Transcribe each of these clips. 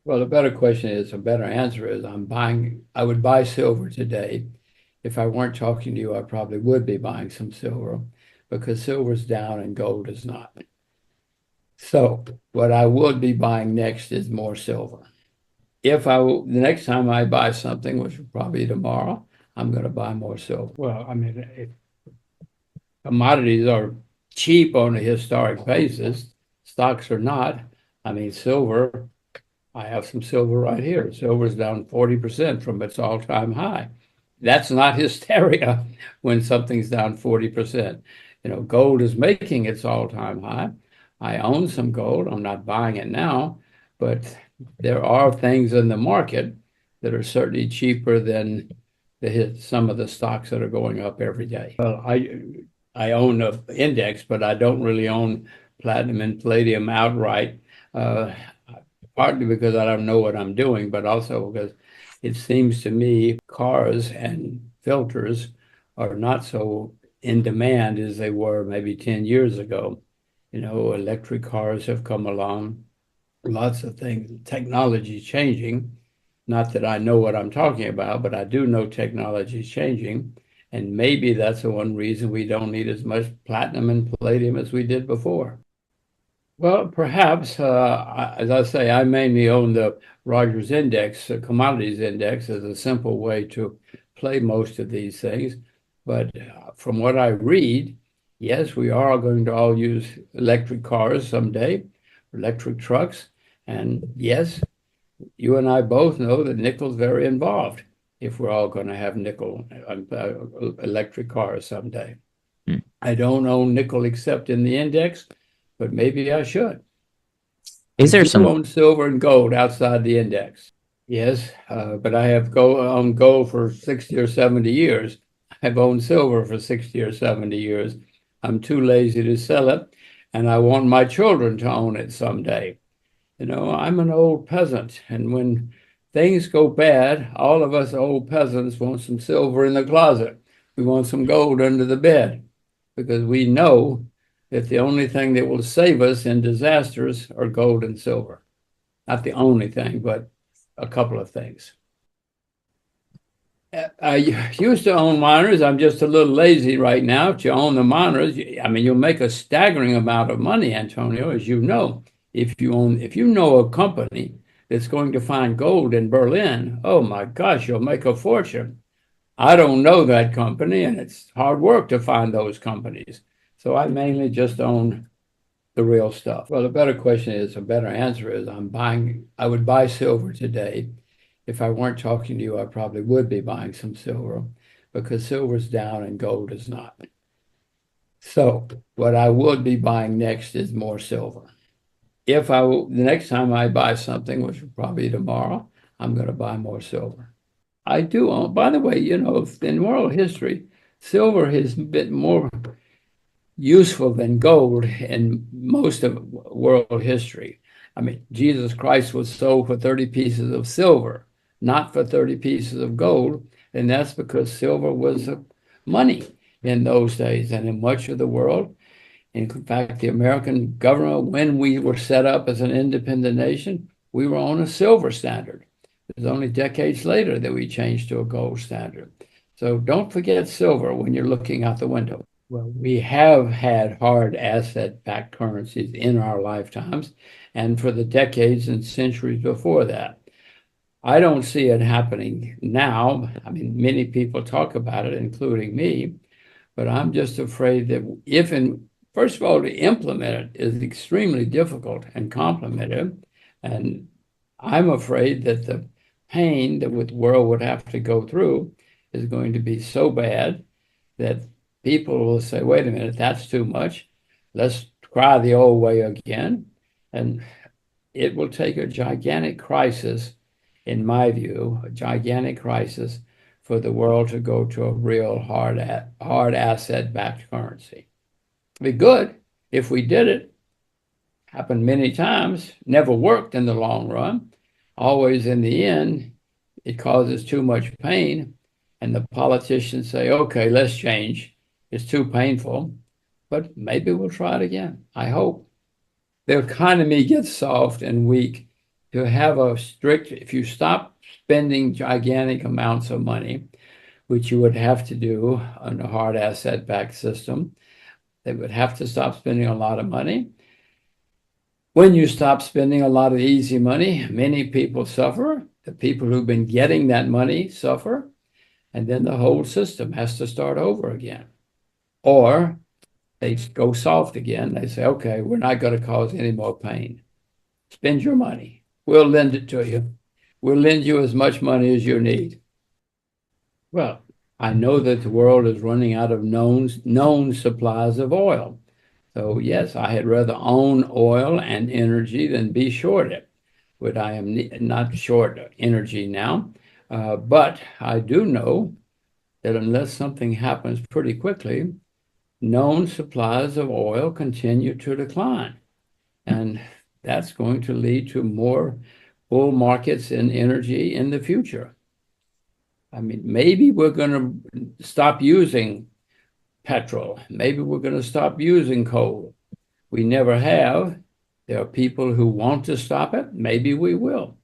Well, the better question is, a better answer is I would buy silver today. If I weren't talking to you, I probably would be buying some silver because silver's down and gold is not. So what I would be buying next is more silver. The next time I buy something, which will probably be tomorrow, I'm going to buy more silver. Well, I mean, if commodities are cheap on a historic basis, stocks are not. I mean, silver, I have some silver right here. Silver's down 40% from its all-time high. That's not hysteria when something's down 40%. Gold is making its all-time high. I own some gold. I'm not buying it now, but there are things in the market that are certainly cheaper than some of the stocks that are going up every day. Well, I own an index, but I don't really own platinum and palladium outright. Uh, Partly because I don't know what I'm doing, but also because it seems to me cars and filters are not so in demand as they were maybe 10 years ago. Electric cars have come along, lots of things, technology changing. Not that I know what I'm talking about, but I do know technology is changing. And maybe that's the one reason we don't need as much platinum and palladium as we did before. Well, perhaps, as I say, I mainly own the Rogers Index, commodities index, as a simple way to play most of these things. But from what I read, yes, we are going to all use electric cars someday, electric trucks. And yes, you and I both know that nickel's very involved if we're all going to have nickel electric cars someday. Hmm. I don't own nickel except in the index, but maybe I should. Is You there do some, own silver and gold outside the index. Yes, but I have owned gold for 60 or 70 years. I've owned silver for 60 or 70 years. I'm too lazy to sell it, and I want my children to own it someday. I'm an old peasant, and when things go bad, all of us old peasants want some silver in the closet. We want some gold under the bed because we know that the only thing that will save us in disasters are gold and silver. Not the only thing, but a couple of things. I used to own miners. I'm just a little lazy right now to own the miners. I mean, you'll make a staggering amount of money, Antonio, as you know. If you know a company that's going to find gold in Berlin, oh my gosh, you'll make a fortune. I don't know that company, and it's hard work to find those companies. So I mainly just own the real stuff. Well, a better answer is I would buy silver today. If I weren't talking to you, I probably would be buying some silver because silver's down and gold is not. So what I would be buying next is more silver. The next time I buy something, which will probably be tomorrow, I'm going to buy more silver. I do own, by the way, in world history, silver has been more useful than gold in most of world history. I mean, Jesus Christ was sold for 30 pieces of silver, not for 30 pieces of gold. And that's because silver was money in those days and in much of the world. In fact, the American government, when we were set up as an independent nation, we were on a silver standard. It was only decades later that we changed to a gold standard. So don't forget silver when you're looking out the window. Well, we have had hard asset-backed currencies in our lifetimes and for the decades and centuries before that. I don't see it happening now. I mean, many people talk about it, including me, but I'm just afraid that first of all, to implement it is extremely difficult and complicated. And I'm afraid that the pain that the world would have to go through is going to be so bad that people will say, wait a minute, that's too much. Let's try the old way again. And it will take a gigantic crisis, in my view, a gigantic crisis for the world to go to a real hard asset-backed currency. It'd be good if we did it. Happened many times, never worked in the long run. Always in the end, it causes too much pain, and the politicians say, okay, let's change. It's too painful, but maybe we'll try it again. I hope. The economy gets soft and weak to have a strict, if you stop spending gigantic amounts of money, which you would have to do on a hard asset-backed system, they would have to stop spending a lot of money. When you stop spending a lot of easy money, many people suffer. The people who've been getting that money suffer, and then the whole system has to start over again. Or they go soft again. They say, okay, we're not going to cause any more pain. Spend your money. We'll lend it to you. We'll lend you as much money as you need. Well, I know that the world is running out of known supplies of oil. So yes, I had rather own oil and energy than be short it. But I am not short energy now. But I do know that unless something happens pretty quickly, known supplies of oil continue to decline. And that's going to lead to more bull markets in energy in the future. I mean, maybe we're going to stop using petrol. Maybe we're going to stop using coal. We never have. There are people who want to stop it. Maybe we will.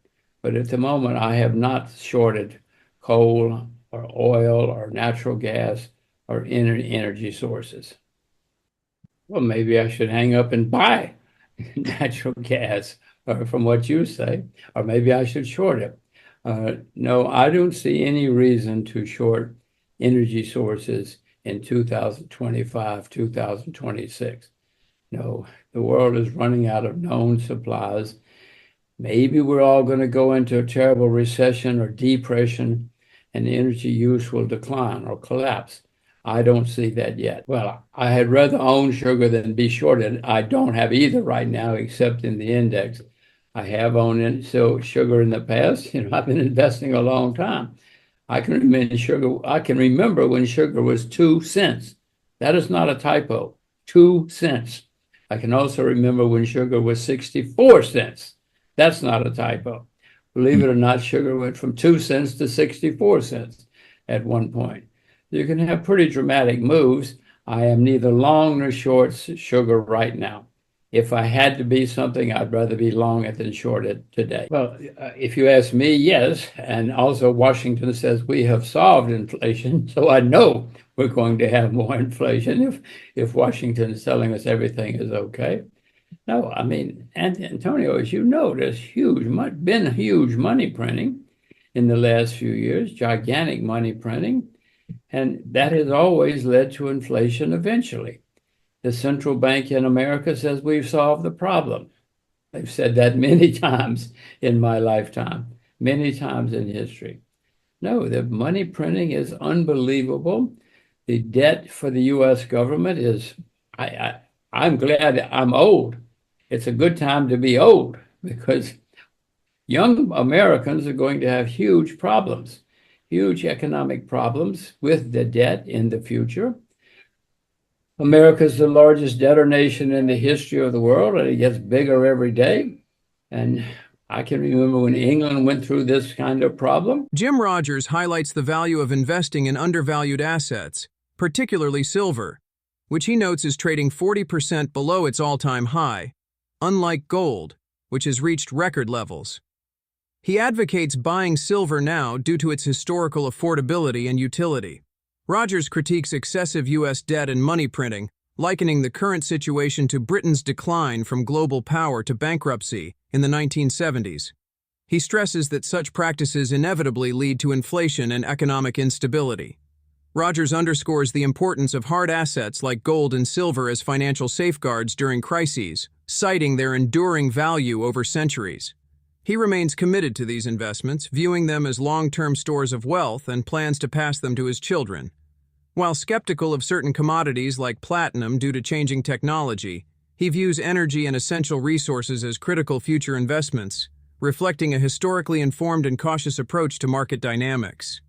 But at the moment, I have not shorted coal or oil or natural gas or energy sources. Well, maybe I should hang up and buy natural gas, or from what you say, or maybe I should short it. No, I don't see any reason to short energy sources in 2025, 2026. No, the world is running out of known supplies. Maybe we're all going to go into a terrible recession or depression, and energy use will decline or collapse. I don't see that yet. Well, I had rather own sugar than be shorted. I don't have either right now, except in the index. I have owned sugar in the past. I've been investing a long time. I can remember when sugar was 2 cents. That is not a typo. 2 cents. I can also remember when sugar was 64 cents. That's not a typo. Believe it or not, sugar went from 2 cents to 64 cents at one point. You can have pretty dramatic moves. I am neither long nor short sugar right now. If I had to be something, I'd rather be long it than short it today. Well, if you ask me, yes. And also Washington says we have solved inflation. So I know we're going to have more inflation if Washington is telling us everything is okay. No, I mean, Antonio, as you know, there's been huge money printing in the last few years, gigantic money printing. And that has always led to inflation eventually. The central bank in America says we've solved the problem. They've said that many times in my lifetime, many times in history. No, the money printing is unbelievable. The debt for the U.S. government is, I'm glad I'm old. It's a good time to be old because young Americans are going to have huge problems. Huge economic problems with the debt in the future. America is the largest debtor nation in the history of the world, and it gets bigger every day. And I can remember when England went through this kind of problem. Jim Rogers highlights the value of investing in undervalued assets, particularly silver, which he notes is trading 40% below its all-time high, unlike gold, which has reached record levels. He advocates buying silver now due to its historical affordability and utility. Rogers critiques excessive U.S. debt and money printing, likening the current situation to Britain's decline from global power to bankruptcy in the 1970s. He stresses that such practices inevitably lead to inflation and economic instability. Rogers underscores the importance of hard assets like gold and silver as financial safeguards during crises, citing their enduring value over centuries. He remains committed to these investments, viewing them as long-term stores of wealth and plans to pass them to his children. While skeptical of certain commodities like platinum due to changing technology, he views energy and essential resources as critical future investments, reflecting a historically informed and cautious approach to market dynamics.